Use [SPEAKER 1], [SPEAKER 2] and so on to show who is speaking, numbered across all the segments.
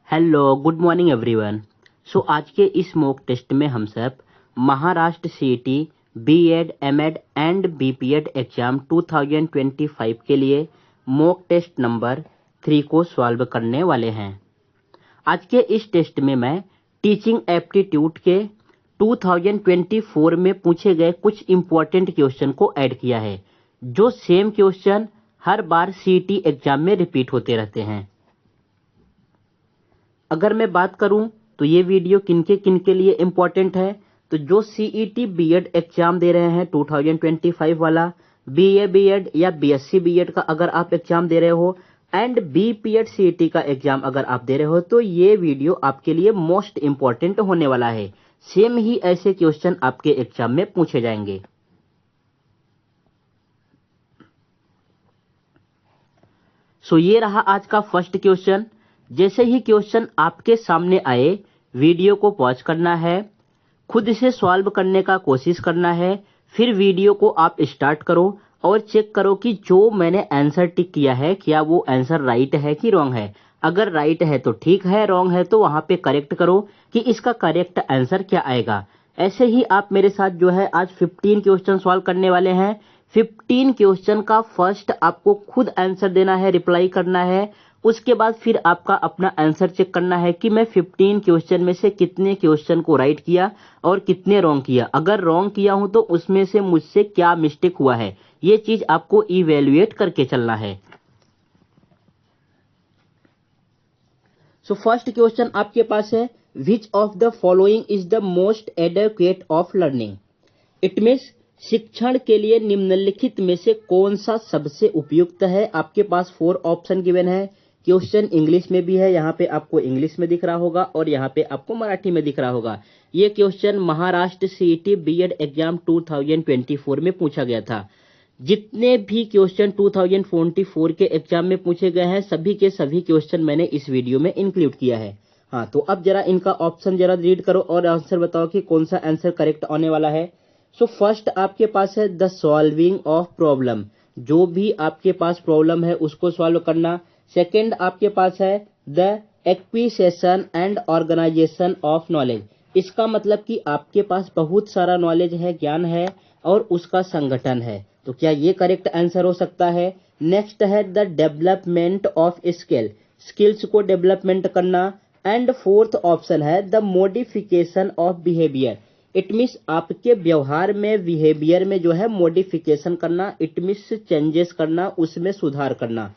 [SPEAKER 1] Hello good morning everyone. आज के इस मॉक टेस्ट में हम सब Maharashtra CET BEd MEd and BPEd exam 2025 के लिए मॉक टेस्ट नंबर 3 को सॉल्व करने वाले हैं। आज के इस टेस्ट में मैं टीचिंग एप्टीट्यूड के 2024 में पूछे गए कुछ इंपॉर्टेंट क्वेश्चन को ऐड किया है, जो सेम क्वेश्चन हर बार सीईटी एग्जाम में रिपीट होते रहते हैं। अगर मैं बात करूं तो ये वीडियो किनके किनके लिए इम्पोर्टेंट है, तो जो सीईटी बीएड एग्जाम दे रहे हैं 2025 वाला, बीए बीएड या बीएससी बीएड का अगर आप एग्जाम दे रहे हो एंड बीपीएड सीईटी का एग्जाम अगर आप दे रहे हो, तो ये वीडियो आपके लिए मोस्ट इम्पोर्टेंट होने वाला है। सेम ही ऐसे क्वेश्चन आपके एग्जाम में पूछे जाएंगे। ये रहा आज का फर्स्ट क्वेश्चन। जैसे ही क्वेश्चन आपके सामने आए, वीडियो को पॉज करना है, खुद से सॉल्व करने का कोशिश करना है, फिर वीडियो को आप स्टार्ट करो और चेक करो कि जो मैंने आंसर टिक किया है क्या वो आंसर राइट है कि रॉन्ग है। अगर राइट है तो ठीक है, रॉन्ग है तो वहां पे करेक्ट करो कि इसका करेक्ट आंसर क्या आएगा। ऐसे ही आप मेरे साथ जो है आज 15 क्वेश्चन सॉल्व करने वाले हैं। 15 क्वेश्चन का फर्स्ट आपको खुद आंसर देना है, रिप्लाई करना है। उसके बाद फिर आपका अपना आंसर चेक करना है कि मैं 15 क्वेश्चन में से कितने क्वेश्चन को राइट किया और कितने रॉन्ग किया। अगर रॉन्ग किया हूं तो उसमें से मुझसे क्या मिस्टेक हुआ है, ये चीज आपको इवेल्युएट करके चलना है। फर्स्ट क्वेश्चन आपके पास है, which of the following is the most adequate of learning. It means शिक्षण के लिए निम्नलिखित में से कौन सा सबसे उपयुक्त है। आपके पास 4 ऑप्शन गिवन है। क्वेश्चन इंग्लिश में भी है, यहाँ पे आपको इंग्लिश में दिख रहा होगा और यहाँ पे आपको मराठी में दिख रहा होगा। ये question Maharashtra CET BEd exam 2024 में पूछा गया था। जितने भी क्वेश्चन 2024 के एग्जाम में पूछे गए हैं, सभी के सभी क्वेश्चन मैंने इस वीडियो में इंक्लूड किया है। हाँ, तो अब जरा इनका ऑप्शन जरा रीड करो और आंसर बताओ कि कौन सा आंसर करेक्ट आने वाला है। फर्स्ट आपके पास है द सॉल्विंग ऑफ प्रॉब्लम, जो भी आपके पास प्रॉब्लम है उसको सॉल्व करना। सेकंड आपके पास है the acquisition and organisation of knowledge, इसका मतलब कि आपके पास बहुत सारा नॉलेज है, ज्ञान है और उसका संगठन है। तो क्या ये करेक्ट आंसर हो सकता है। नेक्स्ट है the development of skill, skills को डेवलपमेंट करना। एंड फोर्थ ऑप्शन है the modification of behaviour, it means आपके व्यवहार में, बिहेवियर में जो है मॉडिफिकेशन करना, इट मीन्स चेंजेस करना, उसमें सुधार करना।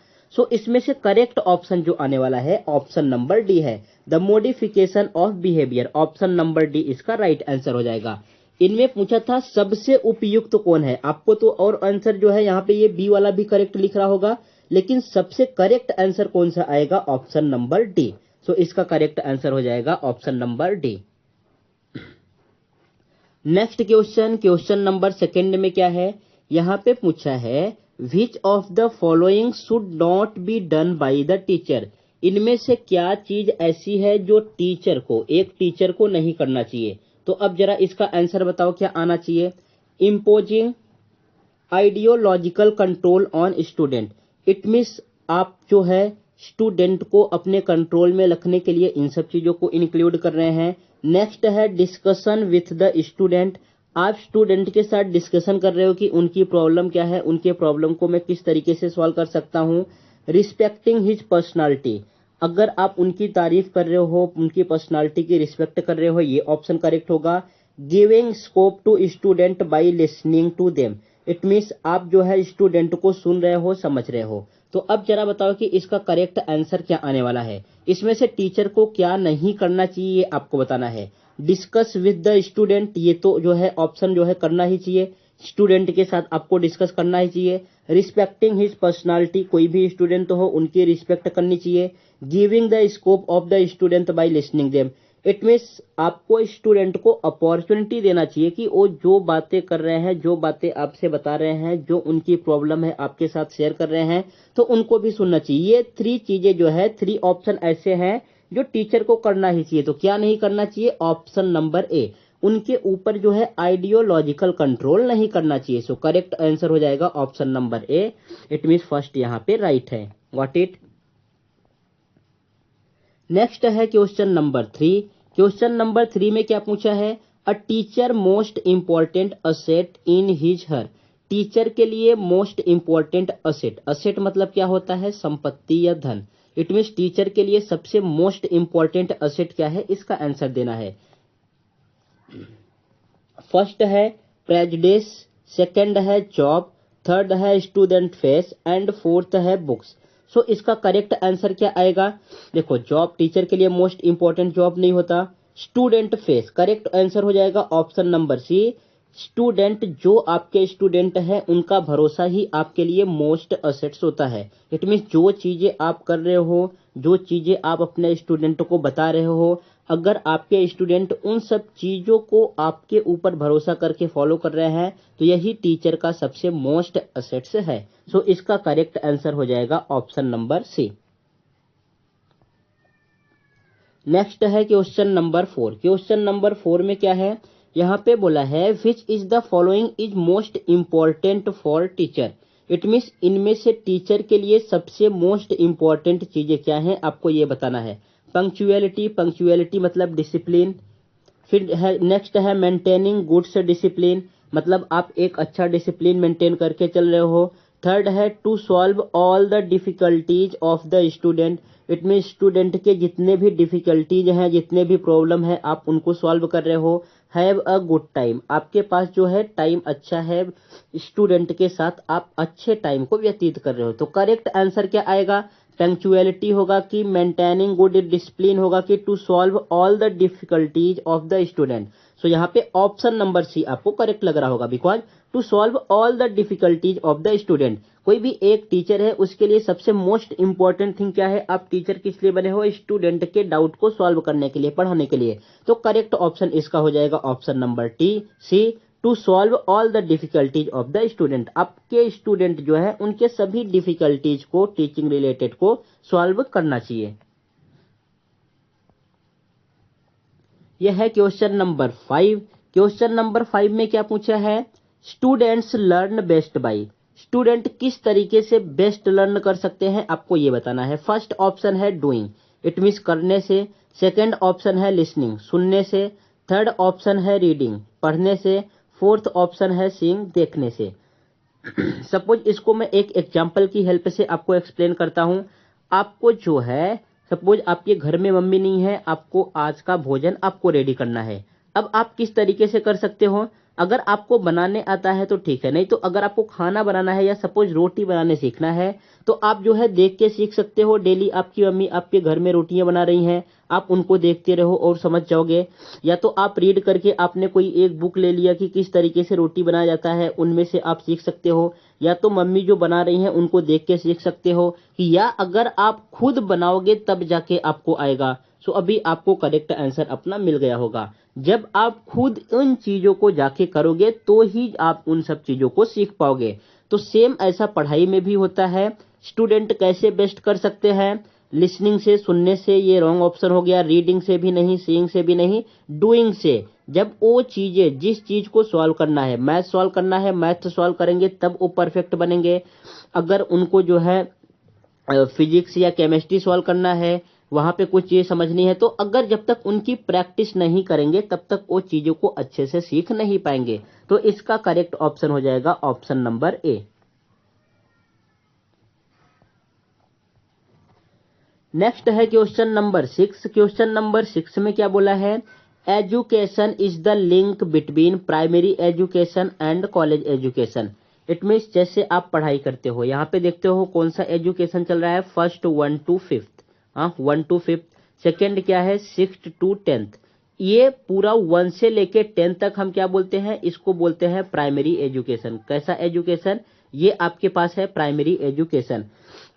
[SPEAKER 1] इसमें से करेक्ट ऑप्शन जो आने वाला है ऑप्शन नंबर डी है, the modification of behaviour. Option number D इसका राइट आंसर हो जाएगा। इनमें पूछा था सबसे उपयुक्त कौन है, आपको तो और आंसर जो है यहाँ पे ये बी वाला भी करेक्ट लिख रहा होगा, लेकिन सबसे करेक्ट आंसर कौन सा आएगा, ऑप्शन नंबर डी। इसका करेक्ट आंसर हो जाएगा option number D. Next question number second में क्या है, यहाँ पे पूछा है which of the following should not be done by the teacher. इनमें से क्या चीज ऐसी है जो टीचर को, एक टीचर को नहीं करना चाहिए। तो अब जरा इसका आंसर बताओ क्या आना चाहिए। Imposing ideological control on student, it means आप जो है स्टूडेंट को अपने कंट्रोल में रखने के लिए इन सब चीजों को इंक्लूड कर रहे हैं। नेक्स्ट है डिस्कशन विथ द स्टूडेंट, आप स्टूडेंट के साथ डिस्कशन कर रहे हो कि उनकी प्रॉब्लम क्या है, उनके प्रॉब्लम को मैं किस तरीके से सॉल्व कर सकता हूँ। रिस्पेक्टिंग हिज पर्सनालिटी, अगर आप उनकी तारीफ कर रहे हो, उनकी पर्सनालिटी की रिस्पेक्ट कर रहे हो, ये ऑप्शन करेक्ट होगा। Giving scope to student by listening to them, it means आप जो है स्टूडेंट को सुन रहे हो, समझ रहे हो। तो अब जरा बताओ कि इसका करेक्ट आंसर क्या आने वाला है। इसमें से टीचर को क्या नहीं करना चाहिए आपको बताना है। डिस्कस विद द स्टूडेंट, ये तो जो है ऑप्शन जो है करना ही चाहिए, स्टूडेंट के साथ आपको डिस्कस करना ही चाहिए। रिस्पेक्टिंग हिज पर्सनालिटी, कोई भी स्टूडेंट हो उनकी रिस्पेक्ट करनी चाहिए। Giving the scope of the student by listening them, it means आपको स्टूडेंट को अपॉर्चुनिटी देना चाहिए कि वो जो बातें कर रहे हैं, जो बातें आपसे बता रहे हैं, जो उनकी प्रॉब्लम है आपके साथ शेयर कर रहे हैं, तो उनको भी सुनना चाहिए। ये 3 चीजें जो है, 3 ऑप्शन ऐसे हैं जो टीचर को करना ही चाहिए। तो क्या नहीं करना चाहिए, ऑप्शन नंबर ए, उनके ऊपर जो है आइडियोलॉजिकल कंट्रोल नहीं करना चाहिए। करेक्ट आंसर हो जाएगा option number A, it means first यहाँ पे राइट है। What it. नेक्स्ट है क्वेश्चन नंबर 3। क्वेश्चन नंबर 3 में क्या पूछा है, a teacher most important asset in his her. Teacher के लिए मोस्ट इम्पॉर्टेंट असेट, असेट मतलब क्या होता है, संपत्ति या धन। इट मीन्स टीचर के लिए सबसे मोस्ट इम्पॉर्टेंट असेट क्या है, इसका आंसर देना है। फर्स्ट है प्रेजुडिस, सेकंड है जॉब, थर्ड है स्टूडेंट फेस एंड फोर्थ है बुक्स। सो इसका करेक्ट आंसर क्या आएगा, देखो जॉब टीचर के लिए मोस्ट इंपॉर्टेंट जॉब नहीं होता, स्टूडेंट फेस, करेक्ट आंसर हो जाएगा ऑप्शन नंबर सी। स्टूडेंट, जो आपके स्टूडेंट है उनका भरोसा ही आपके लिए मोस्ट असेट्स होता है। इट मीन्स जो चीजें आप कर रहे हो, जो चीजें आप अपने स्टूडेंट को बता रहे हो, अगर आपके स्टूडेंट उन सब चीजों को आपके ऊपर भरोसा करके फॉलो कर रहे हैं तो यही टीचर का सबसे मोस्ट असेट्स है। सो इसका करेक्ट आंसर हो जाएगा ऑप्शन नंबर सी। नेक्स्ट है क्वेश्चन नंबर 4। क्वेश्चन नंबर 4 में क्या है, यहाँ पे बोला है which is the following is most important for teacher. It means इनमें से टीचर के लिए सबसे मोस्ट इम्पॉर्टेंट चीजें क्या हैं, आपको ये बताना है। पंक्चुअलिटी, पंक्चुअलिटी मतलब डिसिप्लिन। फिर है नेक्स्ट है मेंटेनिंग गुड्स डिसिप्लिन, मतलब आप एक अच्छा डिसिप्लिन मेंटेन करके चल रहे हो। थर्ड है to solve all the difficulties of the student. It mean student के जितने भी डिफिकल्टीज हैं, जितने भी प्रॉब्लम है, आप उनको सॉल्व कर रहे हो। हैव अ गुड टाइम, आपके पास जो है टाइम अच्छा है, स्टूडेंट के साथ आप अच्छे टाइम को व्यतीत कर रहे हो। तो करेक्ट आंसर क्या आएगा, पंक्चुअलिटी होगा कि मेंटेनिंग गुड डिसिप्लिन होगा कि to solve all the difficulties of the student. So यहाँ पे ऑप्शन नंबर सी आपको करेक्ट लग रहा होगा, because to solve all the difficulties of the student. कोई भी एक टीचर है, उसके लिए सबसे मोस्ट इंपॉर्टेंट थिंग क्या है, आप टीचर किस लिए बने हो, स्टूडेंट के डाउट को सॉल्व करने के लिए, पढ़ाने के लिए। तो करेक्ट ऑप्शन इसका हो जाएगा option number T C, to solve all the difficulties of the student. आपके स्टूडेंट जो है उनके सभी डिफिकल्टीज को, टीचिंग रिलेटेड को सॉल्व करना चाहिए। यह है क्वेश्चन नंबर 5। क्वेश्चन नंबर 5 में क्या पूछा है, students learn best by. Student किस तरीके से बेस्ट लर्न कर सकते हैं, आपको ये बताना है। फर्स्ट ऑप्शन है डूइंग, इट मीन्स करने से। सेकंड ऑप्शन है लिसनिंग, सुनने से। थर्ड ऑप्शन है रीडिंग, पढ़ने से। फोर्थ ऑप्शन है सीइंग, देखने से। सपोज इसको मैं एक एग्जाम्पल की हेल्प से आपको एक्सप्लेन करता हूं। आपको जो है, सपोज आपके घर में मम्मी नहीं है, आपको आज का भोजन आपको रेडी करना है। अब आप किस तरीके से कर सकते हो, अगर आपको बनाने आता है तो ठीक है, नहीं तो अगर आपको खाना बनाना है या सपोज रोटी बनाने सीखना है तो आप जो है देख के सीख सकते हो। डेली आपकी मम्मी आपके घर में रोटियां बना रही हैं, आप उनको देखते रहो और समझ जाओगे। या तो आप रीड करके आपने कोई एक बुक ले लिया कि किस तरीके से रोटी बनाया जाता है, उनमें से आप सीख सकते हो। या तो मम्मी जो बना रही हैं उनको देख के सीख सकते हो, कि या अगर आप खुद बनाओगे तब जाके आपको आएगा। सो अभी आपको करेक्ट आंसर अपना मिल गया होगा। जब आप खुद उन चीजों को जाके करोगे तो ही आप उन सब चीजों को सीख पाओगे। तो सेम ऐसा पढ़ाई में भी होता है। स्टूडेंट कैसे बेस्ट कर सकते हैं, लिसनिंग से, सुनने से, ये रॉन्ग ऑप्शन हो गया। रीडिंग से भी नहीं, सीइंग से भी नहीं, डूइंग से। जब वो चीजें, जिस चीज को सॉल्व करना है, मैथ सॉल्व करना है, मैथ सॉल्व करेंगे तब वो परफेक्ट बनेंगे। अगर उनको जो है फिजिक्स या केमिस्ट्री सॉल्व करना है, वहां पे कुछ चीज समझनी है, तो अगर जब तक उनकी प्रैक्टिस नहीं करेंगे तब तक वो चीजों को अच्छे से सीख नहीं पाएंगे। तो इसका करेक्ट ऑप्शन हो जाएगा ऑप्शन नंबर ए। नेक्स्ट है क्वेश्चन नंबर 6। क्वेश्चन नंबर 6 में क्या बोला है, education is the link between primary education and college education. It means जैसे आप पढ़ाई करते हो, यहाँ पे देखते हो कौन सा एजुकेशन चल रहा है, फर्स्ट 1 to 5th, हाँ 1 to 5th। सेकेंड क्या है 6th to 10th। ये पूरा 1 से लेके 10 तक हम क्या बोलते हैं, इसको बोलते हैं प्राइमरी एजुकेशन। कैसा एजुकेशन, ये आपके पास है प्राइमरी एजुकेशन।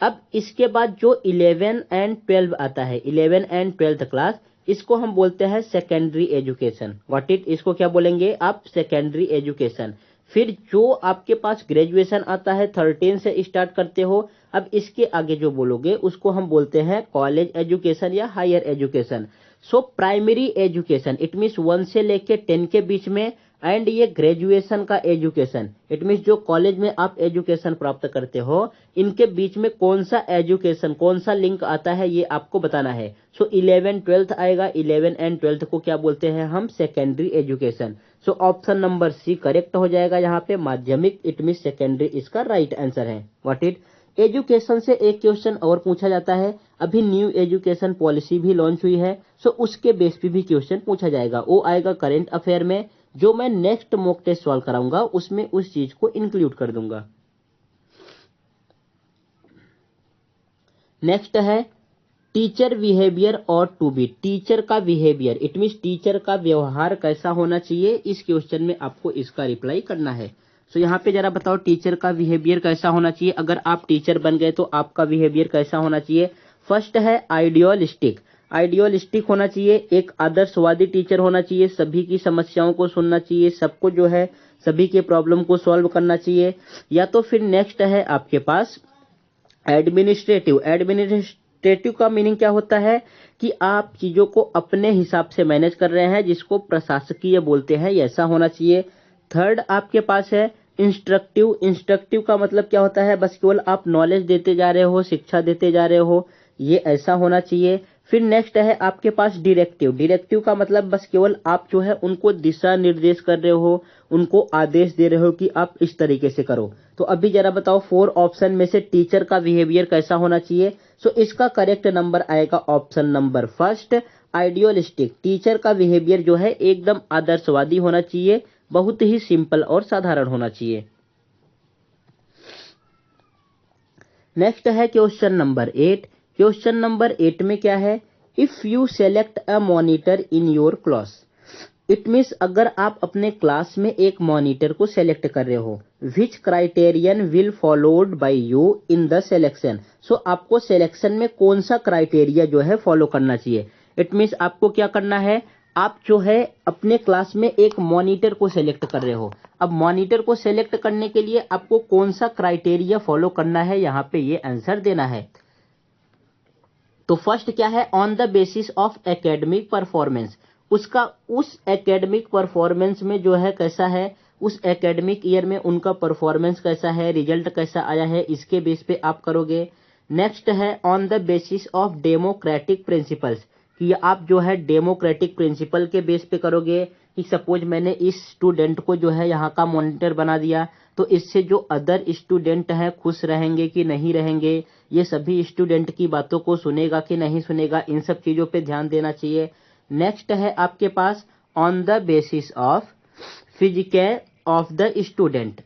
[SPEAKER 1] अब इसके बाद जो 11 एंड 12 आता है, 11 एंड 12th क्लास, इसको हम बोलते हैं सेकेंडरी एजुकेशन। व्हाट इट, इसको क्या बोलेंगे आप, सेकेंडरी एजुकेशन। फिर जो आपके पास ग्रेजुएशन आता है 13 से स्टार्ट करते हो, अब इसके आगे जो बोलोगे उसको हम बोलते हैं कॉलेज एजुकेशन या higher education. So primary education it means 1 से लेके 10 के बीच में एंड ये ग्रेजुएशन का एजुकेशन, इट मीन्स जो कॉलेज में आप एजुकेशन प्राप्त करते हो, इनके बीच में कौन सा एजुकेशन, कौन सा लिंक आता है, ये आपको बताना है। सो 11 12th आएगा, 11 एंड 12th को क्या बोलते हैं हम, secondary education. So option number C correct हो जाएगा यहाँ पे, माध्यमिक इट मीन्स सेकेंडरी इसका राइट आंसर है। What it. एजुकेशन से एक क्वेश्चन और पूछा जाता है, अभी न्यू एजुकेशन पॉलिसी भी लॉन्च हुई है, सो उसके बेस पे भी क्वेश्चन पूछा जाएगा, वो आएगा करंट अफेयर में, जो मैं नेक्स्ट मॉक टेस्ट सॉल्व कराऊंगा उसमें उस चीज को इंक्लूड कर दूंगा। नेक्स्ट है टीचर बिहेवियर और टू बी, टीचर का बिहेवियर इट मीन्स टीचर का व्यवहार कैसा होना चाहिए, इस क्वेश्चन में आपको इसका रिप्लाई करना है। सो यहाँ पे जरा बताओ टीचर का बिहेवियर कैसा होना चाहिए, अगर आप टीचर बन गए तो आपका बिहेवियर कैसा होना चाहिए। फर्स्ट है आइडियोलिस्टिक, आइडियोलिस्टिक होना चाहिए, एक आदर्शवादी टीचर होना चाहिए, सभी की समस्याओं को सुनना चाहिए, सबको जो है सभी के प्रॉब्लम को सॉल्व करना चाहिए। या तो फिर नेक्स्ट है आपके पास एडमिनिस्ट्रेटिव, एडमिनिस्ट्रेटिव का मीनिंग क्या होता है कि आप चीजों को अपने हिसाब से मैनेज कर रहे हैं, जिसको प्रशासकीय बोलते हैं, ऐसा होना चाहिए। थर्ड आपके पास है इंस्ट्रक्टिव, इंस्ट्रक्टिव का मतलब क्या होता है, बस केवल आप नॉलेज देते जा रहे हो, शिक्षा देते जा रहे हो, ये ऐसा होना चाहिए। फिर नेक्स्ट है आपके पास डायरेक्टिव, डायरेक्टिव का मतलब बस केवल आप जो है उनको दिशा निर्देश कर रहे हो, उनको आदेश दे रहे हो कि आप इस तरीके से करो। तो अभी जरा बताओ 4 ऑप्शन में से टीचर का बिहेवियर कैसा होना चाहिए। सो इसका करेक्ट नंबर आएगा ऑप्शन नंबर फर्स्ट, आइडियोलिस्टिक। टीचर का बिहेवियर जो है एकदम आदर्शवादी होना चाहिए, बहुत ही सिंपल और साधारण होना चाहिए। नेक्स्ट है क्वेश्चन नंबर 8, क्वेश्चन नंबर 8 में क्या है, if you select a monitor in your class, it means अगर आप अपने क्लास में एक मॉनिटर को सेलेक्ट कर रहे हो, which criterion will followed by you in the selection. So आपको सिलेक्शन में कौन सा क्राइटेरिया जो है फॉलो करना चाहिए। इट मीन्स आपको क्या करना है, आप जो है अपने क्लास में एक मॉनिटर को सेलेक्ट कर रहे हो, अब मॉनिटर को सेलेक्ट करने के लिए आपको कौन सा क्राइटेरिया फॉलो करना है, यहाँ पे ये आंसर देना है। तो फर्स्ट क्या है, on the basis of academic performance, उसका उस एकेडमिक परफॉर्मेंस में जो है कैसा है, उस एकेडमिक ईयर में उनका परफॉर्मेंस कैसा है, रिजल्ट कैसा आया है, इसके बेस पे आप करोगे। नेक्स्ट है on the basis of democratic principles, कि आप जो है डेमोक्रेटिक प्रिंसिपल के बेस पे करोगे, कि सपोज मैंने इस स्टूडेंट को जो है यहाँ का मॉनिटर बना दिया, तो इससे जो अदर स्टूडेंट हैं खुश रहेंगे कि नहीं रहेंगे, ये सभी स्टूडेंट की बातों को सुनेगा कि नहीं सुनेगा, इन सब चीजों पे ध्यान देना चाहिए। नेक्स्ट है आपके pass on the basis of physical of the student,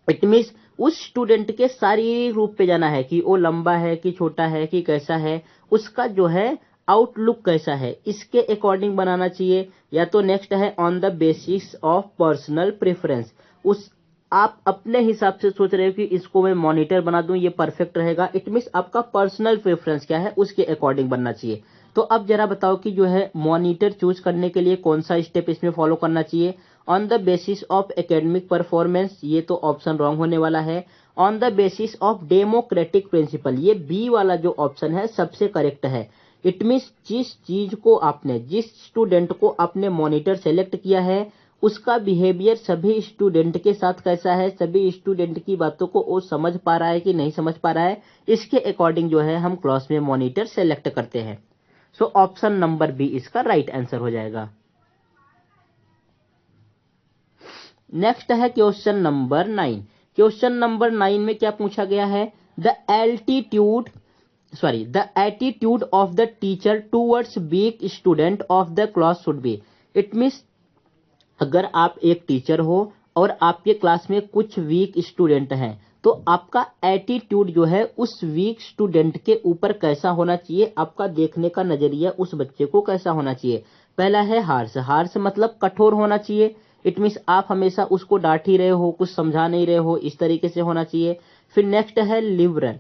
[SPEAKER 1] it means उस स्टूडेंट के शारीरिक रूप पे जाना है, कि वो लंबा है कि छोटा है कि कैसा है, उसका जो है आउटलुक कैसा है, इसके अकॉर्डिंग बनाना चाहिए। या तो नेक्स्ट है on the basis of personal preference, उस आप अपने हिसाब से सोच रहे हो कि इसको मैं मॉनिटर बना दूं, ये परफेक्ट रहेगा, इट मीन्स आपका पर्सनल प्रेफरेंस क्या है उसके अकॉर्डिंग बनना चाहिए। तो अब जरा बताओ कि जो है मॉनिटर चूज करने के लिए कौन सा स्टेप इसमें फॉलो करना चाहिए। On the basis of academic performance, ये तो ऑप्शन रॉन्ग होने वाला है। On the basis of democratic principle, ये बी वाला जो ऑप्शन है सबसे करेक्ट है। इट मीन्स जिस चीज को आपने, जिस स्टूडेंट को आपने मॉनिटर सेलेक्ट किया है, उसका बिहेवियर सभी स्टूडेंट के साथ कैसा है, सभी स्टूडेंट की बातों को वो समझ पा रहा है कि नहीं समझ पा रहा है, इसके अकॉर्डिंग जो है हम क्लास में मॉनिटर सेलेक्ट करते हैं। सो ऑप्शन नंबर बी इसका राइट आंसर हो जाएगा। नेक्स्ट है क्वेश्चन नंबर 9, क्वेश्चन नंबर 9 में क्या पूछा गया है, the attitude of the teacher towards weak student of the class should be. It means अगर आप एक टीचर हो और आपके क्लास में कुछ वीक स्टूडेंट हैं, तो आपका एटीट्यूड जो है उस वीक स्टूडेंट के ऊपर कैसा होना चाहिए, आपका देखने का नजरिया उस बच्चे को कैसा होना चाहिए। पहला है हार्श, हार्श मतलब कठोर होना चाहिए, इट मीन्स आप हमेशा उसको डांट ही रहे हो, कुछ समझा नहीं रहे हो, इस तरीके से होना चाहिए। फिर नेक्स्ट है लिबरल,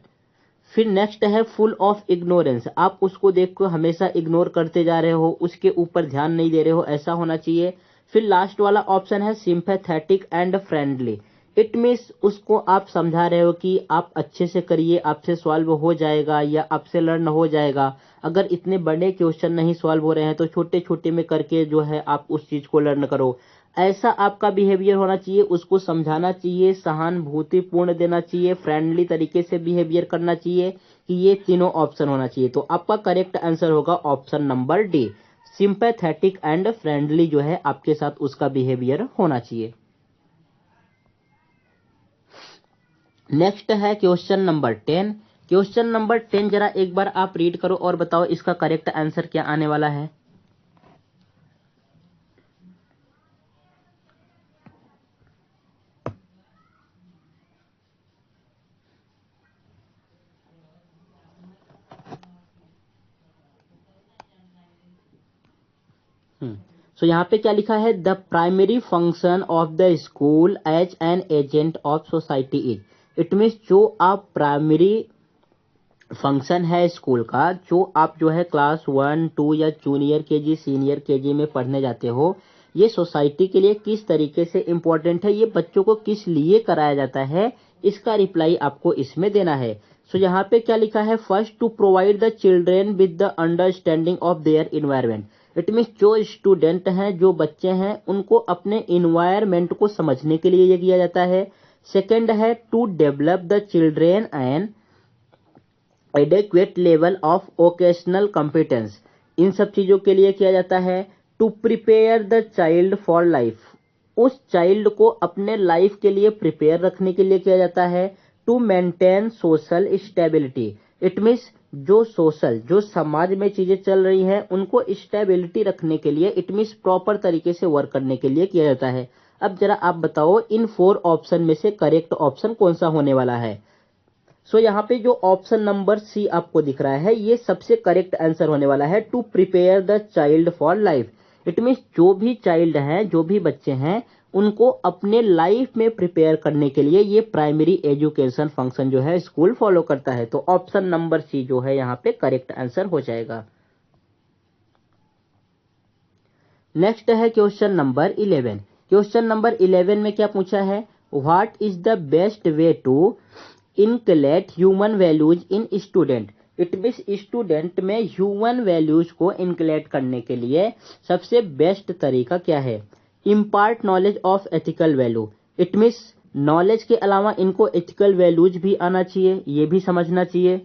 [SPEAKER 1] फिर नेक्स्ट है फुल ऑफ इग्नोरेंस, आप उसको देख कर हमेशा इग्नोर करते जा रहे हो, उसके ऊपर ध्यान नहीं दे रहे हो, ऐसा होना चाहिए। फिर लास्ट वाला ऑप्शन है sympathetic and friendly, it means उसको आप समझा रहे हो कि आप अच्छे से करिए, आपसे सॉल्व हो जाएगा या आपसे लर्न हो जाएगा। अगर इतने बड़े क्वेश्चन नहीं सॉल्व हो रहे हैं तो छोटे छोटे में करके जो है आप उस चीज को लर्न करो। ऐसा आपका बिहेवियर होना चाहिए, उसको समझाना चाहिए, सहानुभूतिपूर्ण देना चाहिए, फ्रेंडली तरीके से बिहेवियर करना चाहिए, कि ये तीनों ऑप्शन होना चाहिए। तो आपका करेक्ट आंसर होगा option number D, sympathetic and friendly जो है आपके साथ उसका बिहेवियर होना चाहिए। नेक्स्ट है क्वेश्चन नंबर 10। क्वेश्चन नंबर 10 जरा एक बार आप रीड करो और बताओ इसका करेक्ट आंसर क्या आने वाला है। सो यहाँ पे क्या लिखा है, the primary function of the school as an agent of society is. It means जो आप प्राइमरी फंक्शन है स्कूल का, जो आप जो है क्लास 1, 2 या जूनियर केजी सीनियर केजी में पढ़ने जाते हो, ये सोसाइटी के लिए किस तरीके से इंपॉर्टेंट है, ये बच्चों को किस लिए कराया जाता है, इसका रिप्लाई आपको इसमें देना है। सो यहाँ पे क्या लिखा है, first to provide the children with the understanding of their environment. It means जो स्टूडेंट हैं, जो बच्चे हैं, उनको अपने इन्वायरमेंट को समझने के लिए ये किया जाता है। सेकेंड है to develop the children and adequate level of vocational competence. इन सब चीजों के लिए किया जाता है। To prepare the child for life, उस चाइल्ड को अपने लाइफ के लिए प्रिपेयर रखने के लिए किया जाता है। To maintain social stability, it means जो सोशल, जो समाज में चीजें चल रही हैं उनको स्टेबिलिटी रखने के लिए, इट मीन्स प्रॉपर तरीके से वर्क करने के लिए किया जाता है। अब जरा आप बताओ इन 4 ऑप्शन में से करेक्ट ऑप्शन कौन सा होने वाला है। सो यहाँ पे जो ऑप्शन नंबर सी आपको दिख रहा है, ये सबसे करेक्ट आंसर होने वाला है, to prepare the child for life. It means जो भी चाइल्ड हैं, जो भी बच्चे हैं, उनको अपने लाइफ में प्रिपेयर करने के लिए ये प्राइमरी एजुकेशन फंक्शन जो है स्कूल फॉलो करता है। तो ऑप्शन नंबर सी जो है यहाँ पे करेक्ट आंसर हो जाएगा। नेक्स्ट है क्वेश्चन नंबर 11। क्वेश्चन नंबर 11 में क्या पूछा है, what is the best way to inculcate human values in student. It means student में ह्यूमन वैल्यूज को इनकलेट करने के लिए सबसे बेस्ट तरीका क्या है। Impart knowledge of ethical value, it means knowledge के अलावा इनको एथिकल वैल्यूज भी आना चाहिए, ये भी समझना चाहिए।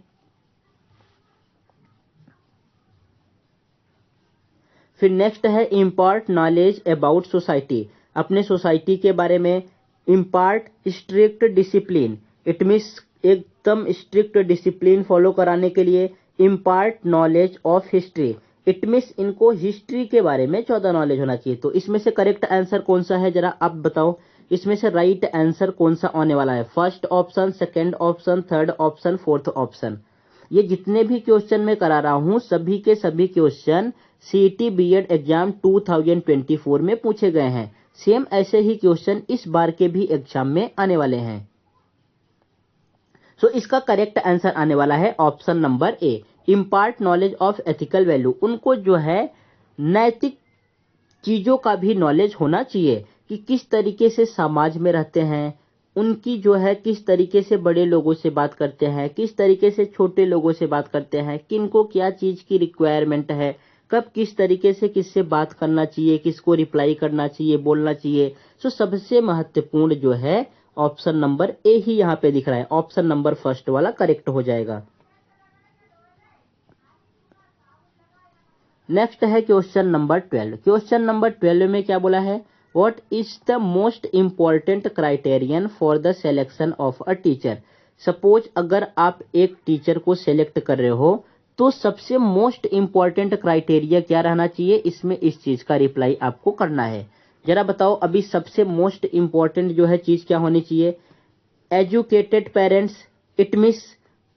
[SPEAKER 1] फिर नेक्स्ट है इम्पार्ट नॉलेज अबाउट सोसाइटी, अपने सोसाइटी के बारे में। Impart strict discipline, it means एकदम स्ट्रिक्ट डिसिप्लिन फॉलो कराने के लिए। Impart knowledge of history, it means इनको हिस्ट्री के बारे में 14 नॉलेज होना चाहिए। तो इसमें से करेक्ट आंसर कौन सा है, जरा आप बताओ इसमें से राइट आंसर कौन सा आने वाला है। First option, second option, third option, fourth option. ये जितने भी क्वेश्चन मैं करा रहा हूं, सभी के सभी क्वेश्चन सीईटी बीएड एग्जाम 2024 में पूछे गए हैं। सेम ऐसे ही क्वेश्चन इस बार के भी एग्जाम में आने वाले हैं। सो इसका करेक्ट आंसर आने वाला है option number A, impart knowledge of ethical value. उनको जो है नैतिक चीजों का भी नॉलेज होना चाहिए, कि किस तरीके से समाज में रहते हैं, उनकी जो है किस तरीके से बड़े लोगों से बात करते हैं, किस तरीके से छोटे लोगों से बात करते हैं, किनको क्या चीज की रिक्वायरमेंट है, कब किस तरीके से किससे बात करना चाहिए, किसको रिप्लाई करना चाहिए, बोलना चाहिए। सो सबसे महत्वपूर्ण जो है ऑप्शन नंबर ए ही यहाँ पे दिख रहा है, ऑप्शन नंबर फर्स्ट वाला करेक्ट हो जाएगा। नेक्स्ट है क्वेश्चन नंबर 12। क्वेश्चन नंबर 12 में क्या बोला है, what is the most important criterion for the selection of a teacher. Suppose अगर आप एक टीचर को सिलेक्ट कर रहे हो, तो सबसे मोस्ट इंपॉर्टेंट क्राइटेरिया क्या रहना चाहिए, इसमें इस चीज का रिप्लाई आपको करना है। जरा बताओ अभी सबसे मोस्ट इंपॉर्टेंट जो है चीज क्या होनी चाहिए। एजुकेटेड पेरेंट्स, इट मीन्स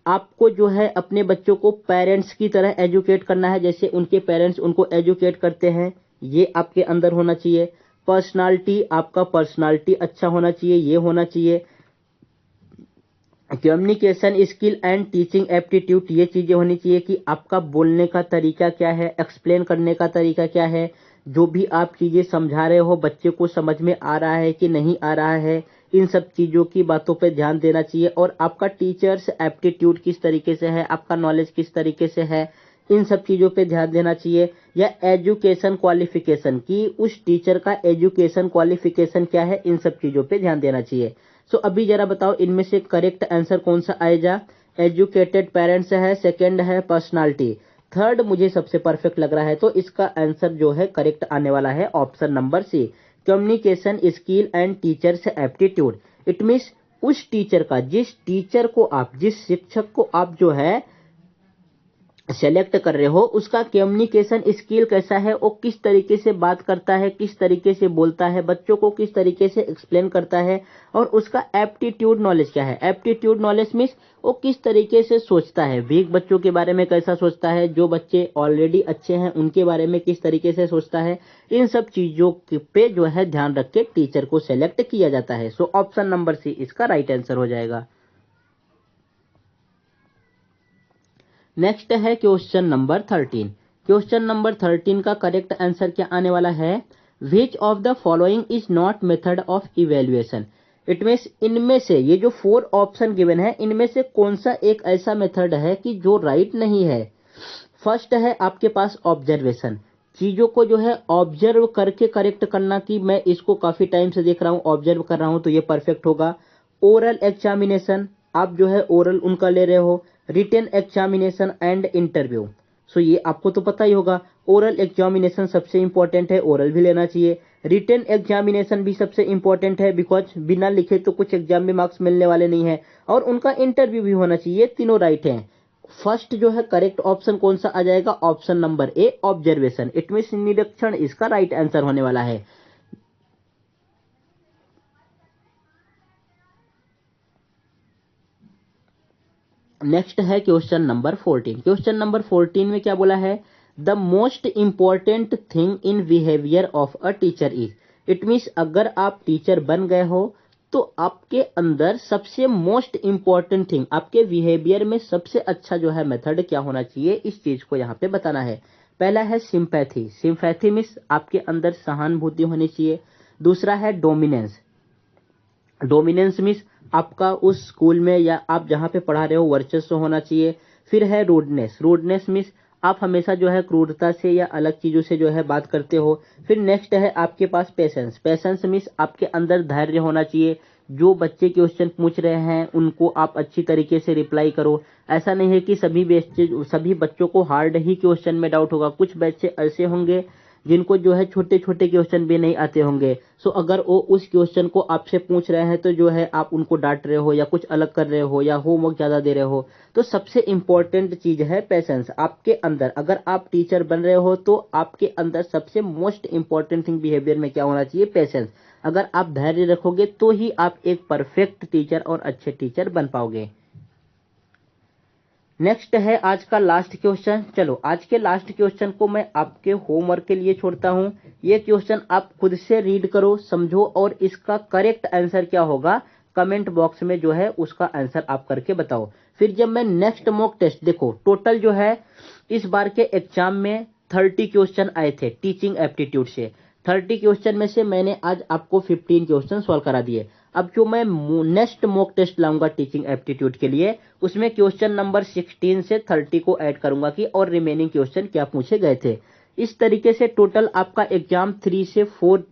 [SPEAKER 1] आपको जो है अपने बच्चों को पेरेंट्स की तरह एजुकेट करना है, जैसे उनके पेरेंट्स उनको एजुकेट करते हैं, ये आपके अंदर होना चाहिए। पर्सनालिटी, आपका पर्सनालिटी अच्छा होना चाहिए, ये होना चाहिए। Communication skill and teaching aptitude, ये चीजें होनी चाहिए कि आपका बोलने का तरीका क्या है, एक्सप्लेन करने का तरीका क्या है, जो भी आप चीजें समझा रहे हो बच्चे को समझ में आ रहा है कि नहीं आ रहा है, इन सब चीज़ों की बातों पे ध्यान देना चाहिए। और आपका टीचर्स एप्टीट्यूड किस तरीके से है, आपका नॉलेज किस तरीके से है, इन सब चीज़ों पे ध्यान देना चाहिए। या एजुकेशन क्वालिफिकेशन की उस टीचर का एजुकेशन क्वालिफिकेशन क्या है, इन सब चीज़ों पे ध्यान देना चाहिए। सो अभी जरा बताओ इनमें से करेक्ट आंसर कौन सा आएगा। एजुकेटेड पेरेंट्स है, सेकंड है पर्सनालिटी, थर्ड मुझे सबसे परफेक्ट लग रहा है। तो इसका आंसर जो है करेक्ट आने वाला है option number C, communication skill and teachers aptitude. It means उस टीचर का, जिस टीचर को आप, जिस शिक्षक को आप जो है सेलेक्ट कर रहे हो, उसका कम्युनिकेशन स्किल कैसा है, वो किस तरीके से बात करता है, किस तरीके से बोलता है, बच्चों को किस तरीके से एक्सप्लेन करता है, और उसका एप्टीट्यूड नॉलेज क्या है। एप्टीट्यूड नॉलेज मीन्स वो किस तरीके से सोचता है, वीक बच्चों के बारे में कैसा सोचता है, जो बच्चे ऑलरेडी अच्छे हैं उनके बारे में किस तरीके से सोचता है। इन सब चीजों पे जो है ध्यान रख के टीचर को सेलेक्ट किया जाता है। सो ऑप्शन नंबर सी इसका राइट आंसर हो जाएगा। नेक्स्ट है क्वेश्चन नंबर 13। क्वेश्चन नंबर 13 का करेक्ट आंसर क्या आने वाला है, which of the following is not method of evaluation. It means इनमें से, ये जो 4 ऑप्शन गिवन है, इनमें से कौन सा एक ऐसा मेथड है कि जो राइट नहीं है। फर्स्ट है आपके पास ऑब्जर्वेशन, चीजों को जो है ऑब्जर्व करके करेक्ट करना, कि मैं इसको काफी टाइम से देख रहा हूं, ऑब्जर्व कर रहा हूं, तो ये परफेक्ट होगा। ओरल एग्जामिनेशन, आप जो है ओरल उनका ले रहे हो। रिटन एग्जामिनेशन एंड इंटरव्यू, सो ये आपको तो पता ही होगा, ओरल एग्जामिनेशन सबसे इंपॉर्टेंट है, ओरल भी लेना चाहिए। रिटन एग्जामिनेशन भी सबसे इंपॉर्टेंट है, बिकॉज बिना लिखे तो कुछ एग्जाम में मार्क्स मिलने वाले नहीं है, और उनका इंटरव्यू भी होना चाहिए। तीनों राइट हैं। फर्स्ट जो है करेक्ट ऑप्शन कौन सा आ जाएगा, option number A observation. It means निरीक्षण इसका राइट आंसर होने वाला है। नेक्स्ट है क्वेश्चन नंबर 14। क्वेश्चन नंबर 14 में क्या बोला है, the most important thing in behaviour of a teacher is. It means अगर आप टीचर बन गए हो तो आपके अंदर सबसे मोस्ट इंपॉर्टेंट थिंग, आपके बिहेवियर में सबसे अच्छा जो है मेथड क्या होना चाहिए, इस चीज को यहाँ पे बताना है। पहला है सिंपैथी, सिंपैथी मीन्स आपके अंदर सहानुभूति होनी चाहिए। दूसरा है डोमिनेंस, डोमिनेंस मीन्स आपका उस स्कूल में या आप जहां पे पढ़ा रहे हो वर्चस्व होना चाहिए। फिर है रूडनेस, रूडनेस मीन्स आप हमेशा जो है क्रूरता से या अलग चीजों से जो है बात करते हो। फिर नेक्स्ट है आपके पास पेशेंस, पेशेंस मीन्स आपके अंदर धैर्य होना चाहिए। जो बच्चे क्वेश्चन पूछ रहे हैं उनको आप अच्छी तरीके से रिप्लाई करो। ऐसा नहीं है कि सभी बच्चों को हार्ड ही क्वेश्चन में डाउट होगा, कुछ बच्चे ऐसे होंगे जिनको जो है छोटे छोटे क्वेश्चन भी नहीं आते होंगे। सो अगर वो उस क्वेश्चन को आपसे पूछ रहे हैं तो जो है आप उनको डांट रहे हो या कुछ अलग कर रहे हो या होमवर्क ज्यादा दे रहे हो। तो सबसे इंपॉर्टेंट चीज है पेशेंस आपके अंदर। अगर आप टीचर बन रहे हो तो आपके अंदर सबसे मोस्ट इंपॉर्टेंट थिंग बिहेवियर में क्या होना चाहिए, पेशेंस। अगर आप धैर्य रखोगे तो ही आप एक परफेक्ट टीचर और अच्छे टीचर बन पाओगे। नेक्स्ट है आज का लास्ट क्वेश्चन। चलो आज के लास्ट क्वेश्चन को मैं आपके होमवर्क के लिए छोड़ता हूं। ये क्वेश्चन आप खुद से रीड करो, समझो, और इसका करेक्ट आंसर क्या होगा कमेंट बॉक्स में जो है उसका आंसर आप करके बताओ। फिर जब मैं नेक्स्ट मॉक टेस्ट, देखो टोटल जो है इस बार के एग्जाम में 30 क्वेश्चन आए थे टीचिंग एप्टीट्यूड से। 30 क्वेश्चन में से मैंने आज आपको 15 क्वेश्चन सॉल्व करा दिए। अब जो मैं नेक्स्ट मॉक टेस्ट लाऊंगा टीचिंग एप्टीट्यूड के लिए, उसमें क्वेश्चन नंबर 16 से 30 को ऐड करूंगा कि और रिमेनिंग क्वेश्चन क्या पूछे गए थे। इस तरीके से टोटल आपका एग्जाम 3 से 4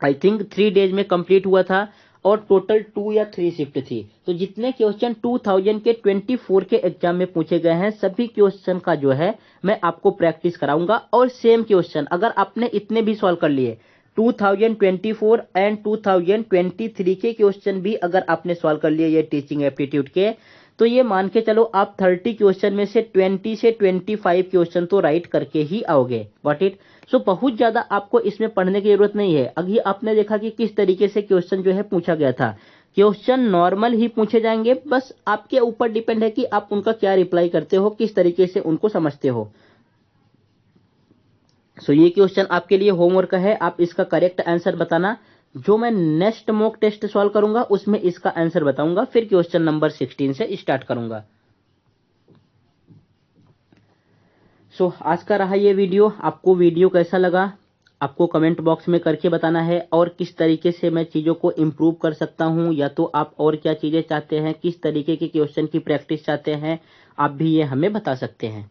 [SPEAKER 1] आई थिंक 3 डेज में कंप्लीट हुआ था, और टोटल 2 या 3 शिफ्ट थी। तो जितने क्वेश्चन 2000 के 24 के एग्जाम में पूछे गए हैं सभी क्वेश्चन का जो है मैं आपको प्रैक्टिस कराऊंगा। और सेम क्वेश्चन अगर आपने इतने भी सॉल्व कर लिए, 2024 एंड 2023 के क्वेश्चन भी अगर आपने सॉल्व कर लिए ये टीचिंग एप्टीट्यूड के, तो ये मान के चलो आप 30 क्वेश्चन में से 20 से 25 क्वेश्चन तो राइट करके ही आओगे। Got it. सो बहुत ज्यादा आपको इसमें पढ़ने की जरूरत नहीं है। अभी आपने देखा कि किस तरीके से क्वेश्चन जो है पूछा गया था। क्वेश्चन नॉर्मल ही पूछे जाएंगे, बस आपके ऊपर डिपेंड है कि आप उनका क्या रिप्लाई करते हो, किस तरीके से उनको समझते हो। सो ये क्वेश्चन आपके लिए होमवर्क है, आप इसका करेक्ट आंसर बताना। जो मैं नेक्स्ट मॉक टेस्ट सॉल्व करूंगा उसमें इसका आंसर बताऊंगा, फिर क्वेश्चन नंबर 16 से स्टार्ट करूंगा। सो आज का रहा ये वीडियो। आपको वीडियो कैसा लगा आपको कमेंट बॉक्स में करके बताना है, और किस तरीके से मैं चीज़ों को इम्प्रूव कर सकता हूँ, या तो आप और क्या चीज़ें चाहते हैं, किस तरीके के क्वेश्चन की प्रैक्टिस चाहते हैं, आप भी ये हमें बता सकते हैं।